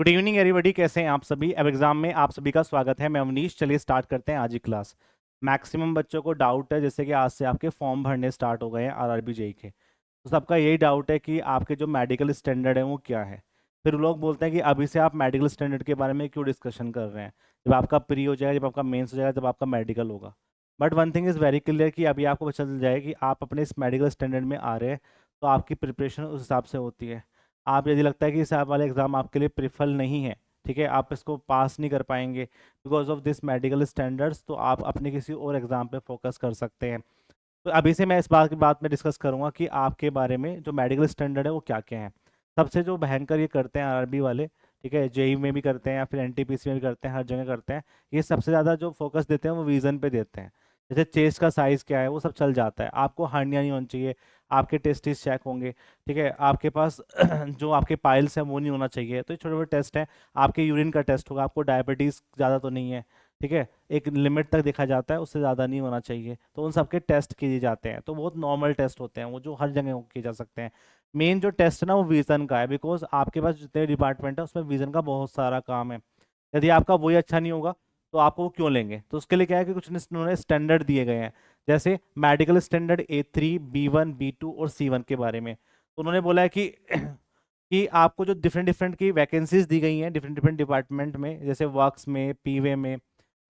Good evening everybody, कैसे हैं आप सभी। अब एग्जाम में आप सभी का स्वागत है। मैं अवनीश। चलिए स्टार्ट करते हैं आज की क्लास। मैक्सिमम बच्चों को डाउट है जैसे कि आज से आपके फॉर्म भरने स्टार्ट हो गए हैं आरआरबी जेई के। तो सबका यही डाउट है कि आपके जो मेडिकल स्टैंडर्ड है वो क्या है। फिर लोग बोलते हैं कि अभी से आप मेडिकल स्टैंडर्ड के बारे में क्यों डिस्कशन कर रहे हैं, जब आपका प्री हो जाएगा, जब आपका मेंस हो जाएगा, जब आपका मेडिकल होगा। But one thing is very clear कि अभी आपको पता चल जाए कि आप अपने इस मेडिकल स्टैंडर्ड में आ रहे हैं, तो आपकी प्रिपरेशन उस हिसाब से होती है। आप यदि लगता है कि इस वाले एग्ज़ाम आपके लिए प्रिफल नहीं है, ठीक है, आप इसको पास नहीं कर पाएंगे because of this medical standards, तो आप अपने किसी और एग्ज़ाम पे फोकस कर सकते हैं। तो अभी से मैं इस बात में डिस्कस करूंगा कि आपके बारे में जो मेडिकल स्टैंडर्ड है वो क्या क्या है। सबसे जो भयंकर ये करते हैं आरआरबी वाले, ठीक है, जेई में भी करते हैं या फिर एनटीपीसी में भी करते हैं, हर जगह करते हैं। ये सबसे ज़्यादा जो फोकस देते हैं वो विजन पे देते हैं। जैसे चेस्ट का साइज़ क्या है वो सब चल जाता है, आपको हार्निया नहीं होनी चाहिए, आपके टेस्टिस चेक होंगे, ठीक है, आपके पास जो आपके पाइल्स हैं वो नहीं होना चाहिए। तो ये छोटे छोटे टेस्ट हैं। आपके यूरिन का टेस्ट होगा, आपको डायबिटीज़ ज़्यादा तो नहीं है, ठीक है, एक लिमिट तक देखा जाता है, उससे ज़्यादा नहीं होना चाहिए। तो उन सबके टेस्ट किए जाते हैं, तो बहुत नॉर्मल टेस्ट होते हैं वो, जो हर जगह किए जा सकते हैं। मेन जो टेस्ट है ना वो विजन का है, बिकॉज आपके पास जितने डिपार्टमेंट है उसमें विजन का बहुत सारा काम है। यदि आपका वही अच्छा नहीं होगा तो आपको वो क्यों लेंगे। तो उसके लिए क्या है कि कुछ उन्होंने स्टैंडर्ड दिए गए हैं, जैसे medical standard A3, B1, B2 और C1 के बारे में। तो उन्होंने बोला है कि कि आपको जो डिफरेंट डिफरेंट की वैकेंसीज दी गई हैं डिफरेंट डिफरेंट डिपार्टमेंट में, जैसे वर्क्स में, पीवे में,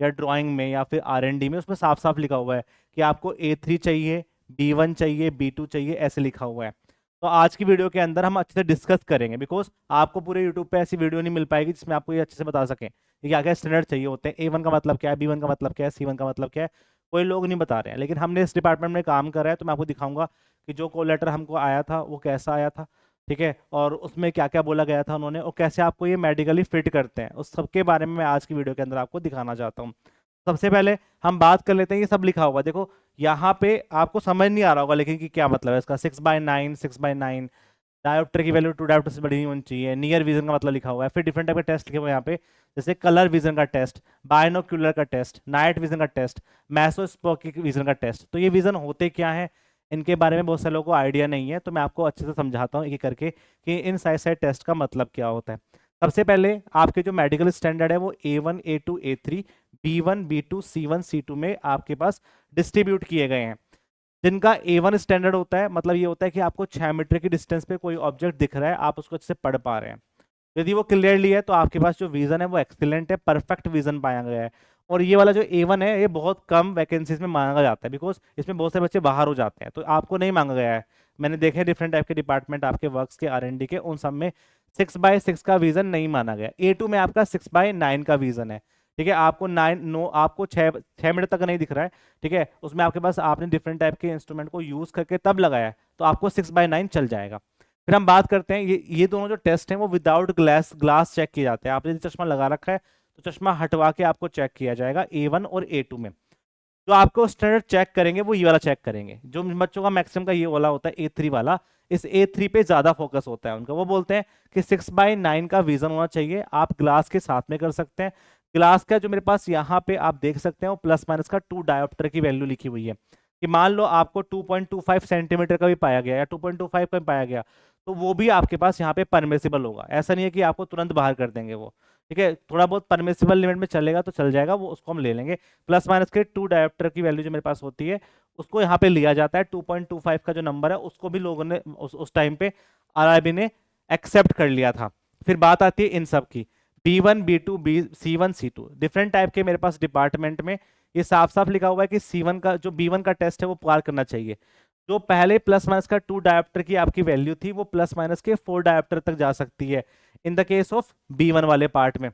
या ड्राइंग में, या फिर R&D में, उसमें साफ साफ लिखा हुआ है कि आपको A3 चाहिए, B1 चाहिए, B2 चाहिए, ऐसे लिखा हुआ है। तो आज की वीडियो के अंदर हम अच्छे से डिस्कस करेंगे, बिकॉज आपको पूरे यूट्यूब पे ऐसी वीडियो नहीं मिल पाएगी जिसमें आपको ये अच्छे से बता सकें कि क्या क्या स्टैंडर्ड चाहिए होते हैं, A1 का मतलब क्या है, B1 का मतलब क्या है, C1 का मतलब क्या है। कोई लोग नहीं बता रहे हैं, लेकिन हमने इस डिपार्टमेंट में काम करा है, तो मैं आपको दिखाऊंगा कि जो कॉल लेटर हमको आया था वो कैसा आया था, ठीक है, और उसमें क्या क्या बोला गया था उन्होंने, और कैसे आपको ये मेडिकली फिट करते हैं, उस सब के बारे में मैं आज की वीडियो के अंदर आपको दिखाना चाहता हूँ। सबसे पहले हम बात कर लेते हैं, ये सब लिखा हुआ देखो यहाँ पे, आपको समझ नहीं आ रहा होगा लेकिन कि क्या मतलब है इसका। 6/9, 6/9, डायोप्टर की वैल्यू 2 डायोप्टर से बड़ी नहीं होनी चाहिए, नियर विजन का मतलब लिखा हुआ है। फिर डिफरेंट टाइप के टेस्ट लिखे हुए हैं यहाँ पे, जैसे कलर विजन का टेस्ट, बायनोक्यूलर का टेस्ट, नाइट विजन का टेस्ट, मैसोस्कोपिक विजन का टेस्ट। तो ये विजन होते क्या है, इनके बारे में बहुत सारे लोगों को आइडिया नहीं है, तो मैं आपको अच्छे से समझाता हूँ एक एक करके कि इन साइड साइड टेस्ट का मतलब क्या होता है। सबसे पहले आपके जो मेडिकल स्टैंडर्ड है वो A1, A2, A3, B1, B2, C1, C2 में आपके पास डिस्ट्रीब्यूट किए गए हैं। जिनका A1 स्टैंडर्ड होता है, मतलब ये होता है कि आपको 6 मीटर की डिस्टेंस पे कोई ऑब्जेक्ट दिख रहा है, आप उसको अच्छे से पढ़ पा रहे हैं। यदि वो क्लियरली है तो आपके पास जो विजन है वो एक्सीलेंट है, परफेक्ट विजन पाया गया है। और ये वाला जो A1 है ये बहुत कम वैकेंसीज में मांगा जाता है, बिकॉज इसमें बहुत से बच्चे बाहर हो जाते हैं, तो आपको नहीं मांगा गया है। मैंने देखे डिफरेंट टाइप के डिपार्टमेंट आपके वर्क्स के, R&D के, उन सब में 6/6 का विजन नहीं माना गया। A2 में आपका 6/9 का विजन है, ठीक है, आपको 9 आपको 6 मीटर तक नहीं दिख रहा है, ठीक है, उसमें आपके पास आपने डिफरेंट टाइप के इंस्ट्रूमेंट को यूज करके तब लगाया है, तो आपको 6/9 चल जाएगा। फिर हम बात करते हैं, ये दोनों जो टेस्ट हैं वो विदाउट ग्लास ग्लास चेक किए जाते हैं। आपने यदि चश्मा लगा रखा है तो चश्मा हटवा के आपको चेक किया जाएगा A1 और A2 में। जो आपको स्टैंडर्ड चेक करेंगे वो ये वाला चेक करेंगे, जो बच्चों का मैक्सिमम का ये वाला होता है A3 वाला, इस A3 पे ज्यादा फोकस होता है उनका। वो बोलते हैं कि 6/9 का विजन होना चाहिए, आप ग्लास के साथ में कर सकते हैं। ग्लास का जो मेरे पास यहाँ पे आप देख सकते हैं वो प्लस माइनस का 2 डायोप्टर की वैल्यू लिखी हुई है, कि मान लो आपको 2.25 सेंटीमीटर का भी पाया गया या 2.25 का भी पाया गया, तो वो भी आपके पास यहाँ पे परमिसिबल होगा। ऐसा नहीं है कि आपको तुरंत बाहर कर देंगे वो, ठीक है, थोड़ा बहुत परमिसिबल लिमिट में चलेगा तो चल जाएगा, वो उसको हम ले लेंगे। प्लस माइनस के 2 डायोप्टर की वैल्यू जो मेरे पास होती है उसको यहाँ पे लिया जाता है। 2.25 का जो नंबर है उसको भी लोगों ने उस टाइम पे आरआरबी ने एक्सेप्ट कर लिया था। फिर बात आती है इन सब की, B1, B2, C1, C2, different type के मेरे पास डिपार्टमेंट में ये साफ साफ लिखा हुआ है कि C1 का जो B1 का टेस्ट है वो पार करना चाहिए। जो पहले प्लस माइनस का 2 डायोप्टर की आपकी वैल्यू थी वो प्लस माइनस के 4 डायोप्टर तक जा सकती है in the case of B1 वाले पार्ट में।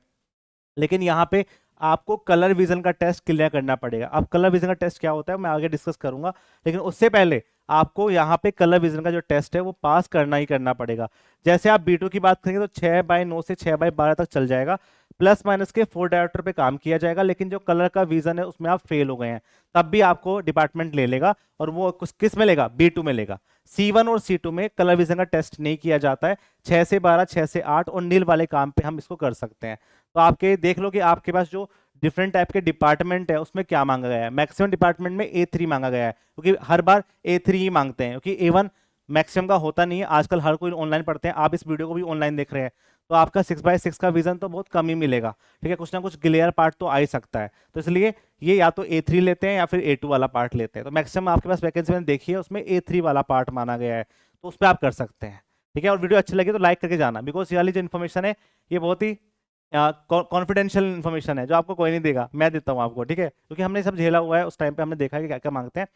लेकिन यहाँ पे आपको कलर विजन का टेस्ट क्लियर करना पड़ेगा। अब कलर विजन का टेस्ट क्या होता है मैं आगे डिस्कस करूंगा, लेकिन उससे पहले आपको यहाँ पे कलर विजन का जो टेस्ट है वो पास करना ही करना पड़ेगा। जैसे आप B2 की बात करेंगे तो 6/9 से 6/12 तक चल जाएगा, प्लस माइनस के 4 डायोप्टर पे काम किया जाएगा, लेकिन जो कलर का विजन है उसमें आप फेल हो गए हैं तब भी आपको डिपार्टमेंट ले लेगा, और वो किस में लेगा, B2 में लेगा। C1 और C2 में कलर विजन का टेस्ट नहीं किया जाता है, 6 से 12, 6 से 8 और नील वाले काम पे हम इसको कर सकते हैं। तो आपके देख लो कि आपके पास जो डिफरेंट टाइप के डिपार्टमेंट है उसमें क्या मांगा गया है। मैक्सिमम डिपार्टमेंट में A3 मांगा गया है, क्योंकि हर बार A3 ही मांगते हैं, क्योंकि A1 मैक्सिमम का होता नहीं है। आजकल हर कोई ऑनलाइन पढ़ते हैं, आप इस वीडियो को भी ऑनलाइन देख रहे हैं, तो आपका 6/6 का विजन तो बहुत कम ही मिलेगा, ठीक है, कुछ ना कुछ ग्लेयर पार्ट तो आ ही सकता है। तो इसलिए ये या तो A3 लेते हैं या फिर A2 वाला पार्ट लेते हैं। तो मैक्सिमम आपके पास वैकेंसी में देखिए उसमें A3 वाला पार्ट माना गया है, तो उस पर आप कर सकते हैं, ठीक है। और वीडियो अच्छी लगी तो लाइक करके जाना, बिकॉज ये वाली जो इन्फॉर्मेशन है ये बहुत ही कॉन्फिडेंशियल इन्फॉर्मेशन है, जो आपको कोई नहीं देगा, मैं देता हूँ आपको, ठीक है, क्योंकि हमने सब झेला हुआ है, उस टाइम पे हमने देखा है कि क्या क्या मांगते हैं।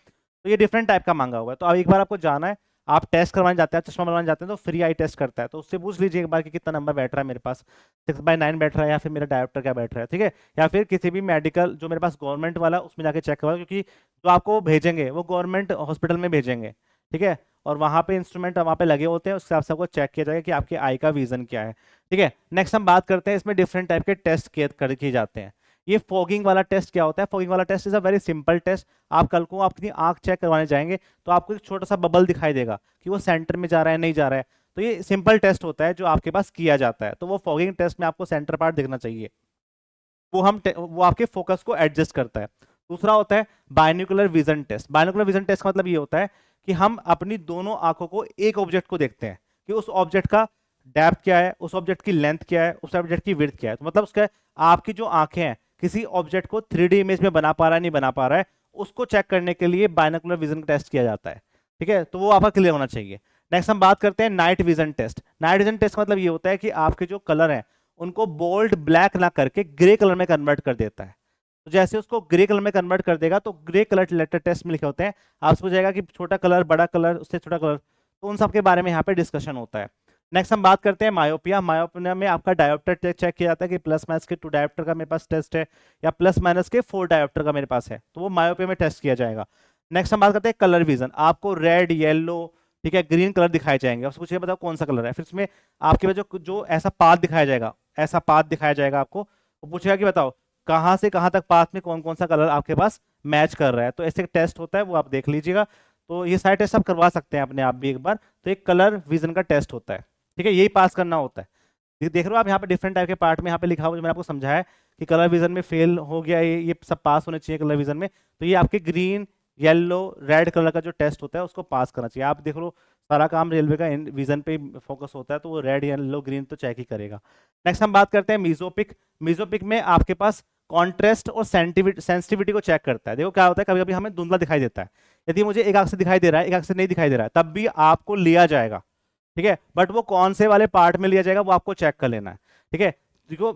तो ये डिफरेंट टाइप का मांगा हुआ है। तो अब एक बार आपको जाना है, आप टेस्ट करवाने जाते हैं, चश्मा बनवाने जाते हैं, तो फ्री आई टेस्ट करता है, तो उससे पूछ लीजिए एक बार कि कितना नंबर बैठ रहा है मेरे पास, 6/9 बैठ रहा है या फिर मेरा डायोप्टर क्या बैठ रहा है, ठीक है। या फिर किसी भी मेडिकल जो मेरे पास गवर्नमेंट वाला उसमें जाके चेक करवा, क्योंकि जो आपको भेजेंगे वो गवर्नमेंट हॉस्पिटल में भेजेंगे, ठीक है। और वहाँ पे इंस्ट्रूमेंट वहाँ पे लगे होते हैं, उस हिसाब से आपको चेक किया जाएगा कि आपके आई का विजन क्या है, ठीक है। नेक्स्ट हम बात करते हैं इसमें डिफरेंट टाइप के टेस्ट किए जाते हैं। ये फॉगिंग वाला टेस्ट क्या होता है? फॉगिंग वाला test is a very simple test. आप कल को अपनी आंख चेक करवाने जाएंगे तो आपको एक छोटा सा बबल दिखाई देगा कि वो सेंटर में जा रहा है नहीं जा रहा है। तो ये सिंपल टेस्ट होता है जो आपके पास किया जाता है। तो वो फॉगिंग टेस्ट में आपको सेंटर पार्ट दिखना चाहिए, वो आपके फोकस को एडजस्ट करता है। दूसरा होता है binocular vision test. Binocular vision test का मतलब ये होता है कि हम अपनी दोनों आंखों को एक ऑब्जेक्ट को देखते हैं कि उस ऑब्जेक्ट का डेप्थ क्या है, उस ऑब्जेक्ट की लेंथ क्या है, उस ऑब्जेक्ट की विड्थ क्या है। तो मतलब उसका आपकी जो आंखें हैं किसी ऑब्जेक्ट को 3D इमेज में बना पा रहा है नहीं बना पा रहा है, उसको चेक करने के लिए बायनोकुलर विजन टेस्ट किया जाता है, ठीक है। तो वो आपका क्लियर होना चाहिए। नेक्स्ट हम बात करते हैं night vision test. Night vision test का मतलब ये होता है कि आपके जो कलर हैं उनको बोल्ड ब्लैक ना करके ग्रे कलर में कन्वर्ट कर देता है। तो जैसे उसको ग्रे कलर में कन्वर्ट कर देगा तो ग्रे कलर लेटर टेस्ट में लिखे होते हैं, आपसे पूछेगा कि छोटा कलर बड़ा कलर उससे छोटा कलर, तो उन सब के बारे में यहाँ पे डिस्कशन होता है। नेक्स्ट हम बात करते हैं मायोपिया। मायोपिया में आपका डायोप्टर चेक किया जाता है कि प्लस माइनस के 2 डायोप्टर का मेरे पास टेस्ट है या प्लस माइनस के 4 डायोप्टर का मेरे पास है, तो वो मायोपिया में टेस्ट किया जाएगा। नेक्स्ट हम बात करते हैं कलर विजन। आपको रेड येलो ठीक है ग्रीन कलर दिखाए जाएंगे, उसको पूछिए बताओ कौन सा कलर है, फिर उसमें आपके पास जो जो ऐसा पाथ दिखाया जाएगा, ऐसा पाथ दिखाया जाएगा आपको, वो पूछेगा कि बताओ कहाँ से कहाँ तक पाथ में कौन कौन सा कलर आपके पास मैच कर रहा है। तो ऐसे टेस्ट होता है, वो आप देख लीजिएगा। तो ये सारे टेस्ट आप करवा सकते हैं अपने आप भी एक बार। तो एक कलर विजन का टेस्ट होता है, ठीक है, यही पास करना होता है। ये देख रहे हो आप यहाँ पे डिफरेंट टाइप के पार्ट में यहाँ पे लिखा हुआ जो मैंने आपको समझाया है कि कलर विजन में फेल हो गया, ये सब पास होने चाहिए कलर विजन में। तो ये आपके ग्रीन येलो रेड कलर का जो टेस्ट होता है उसको पास करना चाहिए। आप देख लो सारा काम रेलवे का विजन पे फोकस होता है, तो वो रेड येलो ग्रीन तो चेक ही करेगा। नेक्स्ट हम बात करते हैं मीजोपिक। मीजोपिक में आपके पास कॉन्ट्रास्ट और सेंसिटिविटी को चेक करता है। देखो क्या होता है, कभी कभी हमें धुंधला दिखाई देता है, यदि मुझे एक आंख से दिखाई दे रहा है एक आंख से नहीं दिखाई दे रहा है तब भी आपको लिया जाएगा, ठीक है। बट वो कौन से वाले पार्ट में लिया जाएगा वो आपको चेक कर लेना है, ठीक है। देखो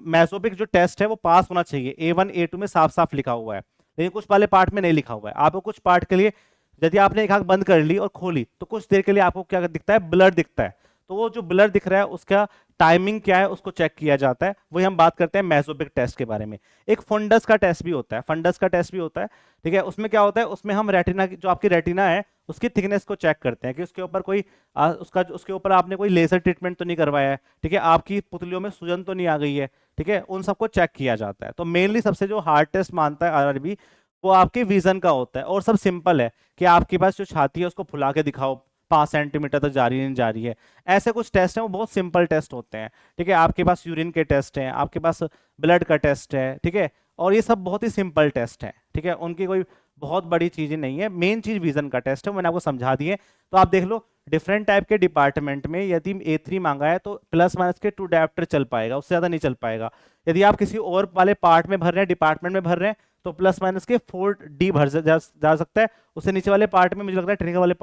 मेसोपिक जो टेस्ट है वो पास होना चाहिए, A1 A2 में साफ साफ लिखा हुआ है, लेकिन कुछ वाले पार्ट में नहीं लिखा हुआ है। आपको कुछ पार्ट के लिए यदि आपने एक आंख बंद कर ली और खोली तो कुछ देर के लिए आपको क्या दिखता है, ब्लर दिखता है। तो वो जो ब्लर दिख रहा है उसका टाइमिंग क्या है उसको चेक किया जाता है, वही हम बात करते हैं मेसोपिक टेस्ट के बारे में। एक फंडस का टेस्ट भी होता है, फंडस का टेस्ट भी होता है, ठीक है। उसमें क्या होता है, उसमें हम रेटिना जो आपकी रेटिना है उसकी थिकनेस को चेक करते हैं कि उसके ऊपर कोई उसके ऊपर आपने कोई लेजर ट्रीटमेंट तो नहीं करवाया है, ठीक है, आपकी पुतलियों में सूजन तो नहीं आ गई है, ठीक है, उन सबको चेक किया जाता है। तो मेनली सबसे जो हार्ड टेस्ट मानता है आरआरबी वो आपके विजन का होता है, और सब सिंपल है कि आपके पास जो छाती है उसको फुला के दिखाओ 5 सेंटीमीटर तक जा रही है नहीं जा रही है। ऐसे कुछ टेस्ट हैं वो बहुत सिंपल टेस्ट होते हैं, ठीक है। आपके पास यूरिन के टेस्ट हैं, आपके पास ब्लड का टेस्ट है, ठीक है, और ये सब बहुत ही सिंपल टेस्ट हैं, ठीक है, उनकी कोई बहुत बड़ी चीजें नहीं है। मेन चीज विजन का टेस्ट है, मैंने आपको समझा दिए। तो आप देख लो डिफरेंट टाइप के डिपार्टमेंट में यदि A3 मांगा है तो प्लस माइनस के 2 डायोप्टर चल पाएगा, उससे ज्यादा नहीं चल पाएगा। यदि आप किसी और वाले पार्ट में भर रहे हैं डिपार्टमेंट में भर रहे हैं तो प्लस माइनस के 4D भर जा सकता है। उससे नीचे वाले पार्ट में मुझे लगता है टेक्निकल वाले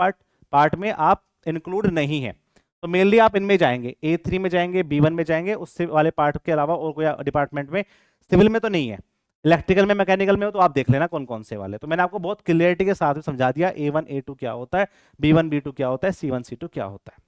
पार्ट में आप इंक्लूड नहीं है। तो मेनली आप इनमें जाएंगे, A3 में जाएंगे, B1 में जाएंगे, उससे वाले पार्ट के अलावा और कोई डिपार्टमेंट में। सिविल में तो नहीं है, इलेक्ट्रिकल में मैकेनिकल में हो तो आप देख लेना कौन कौन से वाले। तो मैंने आपको बहुत क्लियरिटी के साथ समझा दिया A1 A2 क्या होता है, B1 B2 क्या होता है, C1 C2 क्या होता है,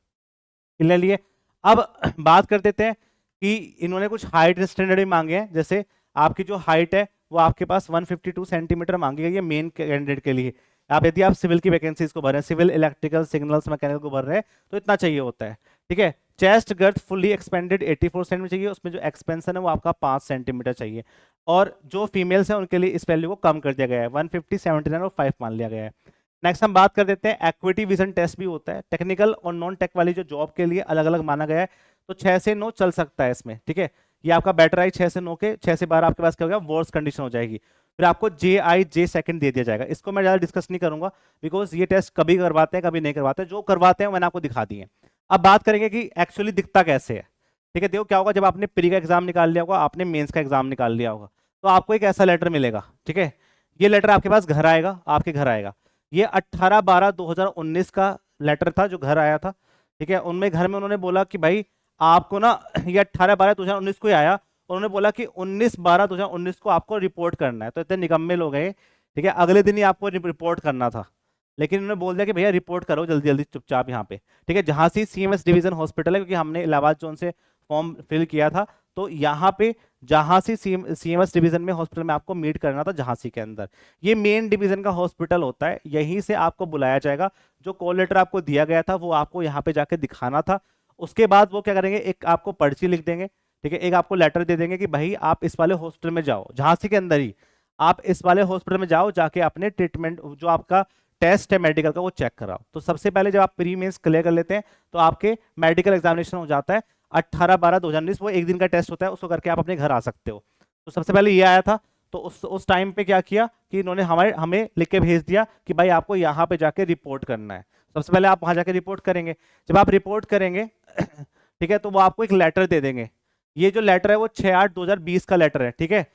क्लियर लिए। अब बात कर देते हैं कि इन्होंने कुछ हाइट स्टैंडर्ड भी मांगे हैं। जैसे आपकी जो हाइट है वो आपके पास 152 सेंटीमीटर मांगी गई है मेन कैंडिडेट के लिए। आप यदि आप सिविल की वैकेंसीज को भर रहे हैं, सिविल इलेक्ट्रिकल सिग्नल्स मैकेनिकल को भर रहे हैं तो इतना चाहिए होता है, ठीक है। Chest girth fully expanded 84 centimetre चाहिए, उसमें जो एक्सपेंशन है वो आपका 5 सेंटीमीटर चाहिए। और जो फीमेल्स हैं उनके लिए इस वैल्यू को कम कर दिया गया है, 150 79 और 5 मान लिया गया है। नेक्स्ट हम बात कर देते हैं एक्विटी विजन टेस्ट भी होता है, टेक्निकल और नॉन टेक वाली जो जॉब के लिए अलग अलग माना गया है। तो 6 से 9 चल सकता है इसमें, ठीक है। ये आपका बेटर आई 6 से 9 के 6 से 12 आपके पास क्या हो गया, वर्स कंडीशन हो जाएगी। फिर आपको JI सेकंड दे दिया जाएगा। इसको मैं ज़्यादा डिस्कस नहीं करूंगा बिकॉज ये टेस्ट कभी करवाते हैं कभी नहीं करवाते हैं, जो करवाते हैं मैंने आपको दिखा दिए। अब बात करेंगे कि एक्चुअली दिखता कैसे है। ठीक है, देखो क्या होगा, जब आपने प्री का एग्जाम निकाल लिया होगा, आपने मेंस का एग्जाम निकाल लिया होगा, तो आपको एक ऐसा लेटर मिलेगा। ठीक है, ये लेटर आपके पास घर आएगा, आपके घर आएगा। ये 18/12/2019 का लेटर था जो घर आया था। ठीक है, उनमें घर में उन्होंने बोला कि भाई आपको ना ये 18/12/2019 को ही आया, उन्होंने बोला कि 19/12/2019 को आपको रिपोर्ट करना है। तो इतने निकम्मे लोग हैं। ठीक है, अगले दिन ही आपको रिपोर्ट करना था, लेकिन उन्होंने बोल दिया कि भैया रिपोर्ट करो जल्दी जल्दी चुपचाप यहाँ पे। ठीक है, झांसी सीएमएस डिवीजन हॉस्पिटल है, क्योंकि हमने इलाहाबाद जोन से फॉर्म फिल किया था, तो यहाँ पे झांसी सीएमएस डिवीजन में हॉस्पिटल में आपको मीट करना था, झांसी के अंदर। ये मेन डिवीजन का हॉस्पिटल होता है, यहीं से आपको बुलाया जाएगा। जो कॉल लेटर आपको दिया गया था वो आपको यहाँ पे जाके दिखाना था। उसके बाद वो क्या करेंगे, एक आपको पर्ची लिख देंगे। ठीक है, एक आपको लेटर दे देंगे कि भाई आप इस वाले हॉस्पिटल में जाओ, झांसी के अंदर ही आप इस वाले हॉस्पिटल में जाओ, जाके अपने ट्रीटमेंट जो आपका टेस्ट है मेडिकल का वो चेक कराओ। तो सबसे पहले जब आप प्री मेंस क्लियर कर लेते हैं तो आपके मेडिकल एग्जामिनेशन हो जाता है 18/12/2019। वो एक दिन का टेस्ट होता है, उसको करके आप अपने घर आ सकते हो। तो सबसे पहले ये आया था, तो उस टाइम पे क्या किया कि इन्होंने हमें लिख के भेज दिया कि भाई आपको यहाँ पे जाके रिपोर्ट करना है। सबसे पहले आप वहां जाके रिपोर्ट करेंगे। जब आप रिपोर्ट करेंगे ठीक है, तो वो आपको एक लेटर दे देंगे। ये जो लेटर है वो 6/8/2020 का लेटर है। ठीक है,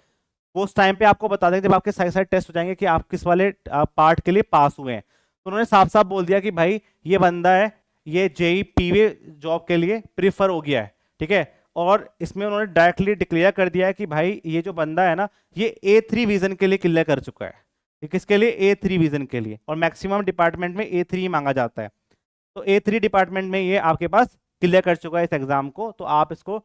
वो उस टाइम पे आपको बता देंगे जब आपके सारे सारे टेस्ट हो जाएंगे कि आप किस वाले पार्ट के लिए पास हुए हैं। तो उन्होंने साफ साफ बोल दिया कि भाई ये बंदा है, ये जेई पीवे जॉब के लिए प्रीफर हो गया है। ठीक है, और इसमें उन्होंने डायरेक्टली डिक्लेयर कर दिया है कि भाई ये जो बंदा है ना, ये A3 विजन के लिए क्लियर कर चुका है। ये किसके लिए? A3 विजन के लिए। और मैक्सिमम डिपार्टमेंट में A3 मांगा जाता है, तो A3 डिपार्टमेंट में ये आपके पास क्लियर कर चुका है इस एग्जाम को, तो आप इसको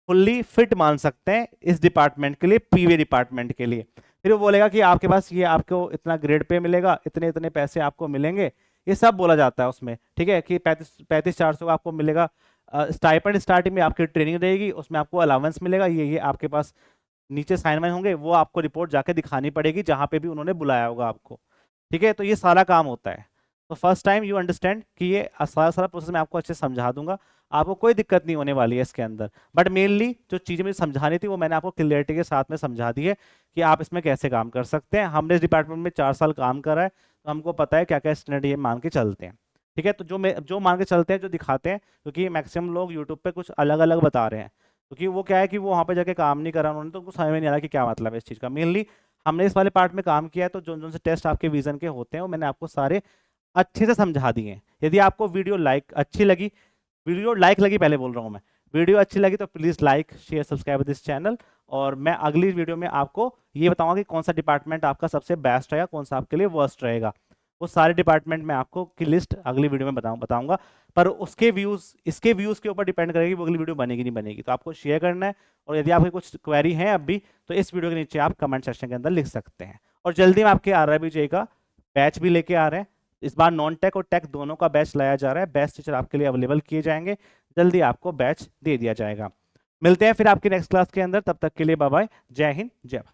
फुल्ली फिट मान सकते हैं इस डिपार्टमेंट के लिए, पीवे डिपार्टमेंट के लिए। फिर वो बोलेगा कि आपके पास ये आपको इतना ग्रेड पे मिलेगा, इतने इतने पैसे आपको मिलेंगे, ये सब बोला जाता है उसमें। ठीक है, कि 35-400 आपको मिलेगा स्टाइपेंड, स्टार्टिंग में आपकी ट्रेनिंग रहेगी, उसमें आपको अलाउंस मिलेगा, ये आपके पास नीचे साइन वाइन होंगे, वो आपको रिपोर्ट जाके दिखानी पड़ेगी जहां पे भी उन्होंने बुलाया होगा आपको। ठीक है, तो ये सारा काम होता है। तो फर्स्ट टाइम यू अंडरस्टैंड कि ये सारा सारा प्रोसेस मैं आपको अच्छे से समझा दूंगा, आपको कोई दिक्कत नहीं होने वाली है इसके अंदर। बट मेनली जो चीज़ें मुझे समझानी थी वो मैंने आपको क्लियरिटी के साथ में समझा दी है कि आप इसमें कैसे काम कर सकते हैं। हमने इस डिपार्टमेंट में 4 साल काम करा है, तो हमको पता है क्या क्या स्टैंडर्ड ये मान के चलते हैं। ठीक है, तो जो मान के चलते हैं, जो दिखाते हैं, क्योंकि मैक्सिमम लोग यूट्यूब पे कुछ अलग अलग बता रहे हैं, क्योंकि वो क्या है कि वो वहाँ पे जाके काम नहीं करा उन्होंने, तो उनको समझ में नहीं आ रहा कि क्या मतलब है इस चीज़ का। मेनली हमने इस वाले पार्ट में काम किया है, तो जो जो से टेस्ट आपके विजन के होते हैं वो मैंने आपको सारे अच्छे से समझा दिए हैं। यदि आपको वीडियो लाइक लगी, पहले बोल रहा हूँ मैं, वीडियो अच्छी लगी तो please like share subscribe this channel. और मैं अगली वीडियो में आपको ये बताऊंगा कि कौन सा डिपार्टमेंट आपका सबसे बेस्ट रहेगा, कौन सा आपके लिए वर्स्ट रहेगा। वो सारे डिपार्टमेंट में आपको की लिस्ट अगली वीडियो में बताऊंगा। पर इसके व्यूज़ के ऊपर डिपेंड करेगी वो अगली वीडियो बनेगी नहीं बनेगी। तो आपको शेयर करना है, और यदि आपकी कुछ क्वेरी है अब भी, तो इस वीडियो के नीचे आप कमेंट सेक्शन के अंदर लिख सकते हैं। और जल्दी में आपके RRBJ का बैच भी लेके आ रहे हैं। इस बार नॉन टेक और टेक दोनों का बैच लाया जा रहा है, बेस्ट टीचर आपके लिए अवेलेबल किए जाएंगे, जल्दी आपको बैच दे दिया जाएगा। मिलते हैं फिर आपकी नेक्स्ट क्लास के अंदर, तब तक के लिए बाय बाय, जय हिंद जय भारत।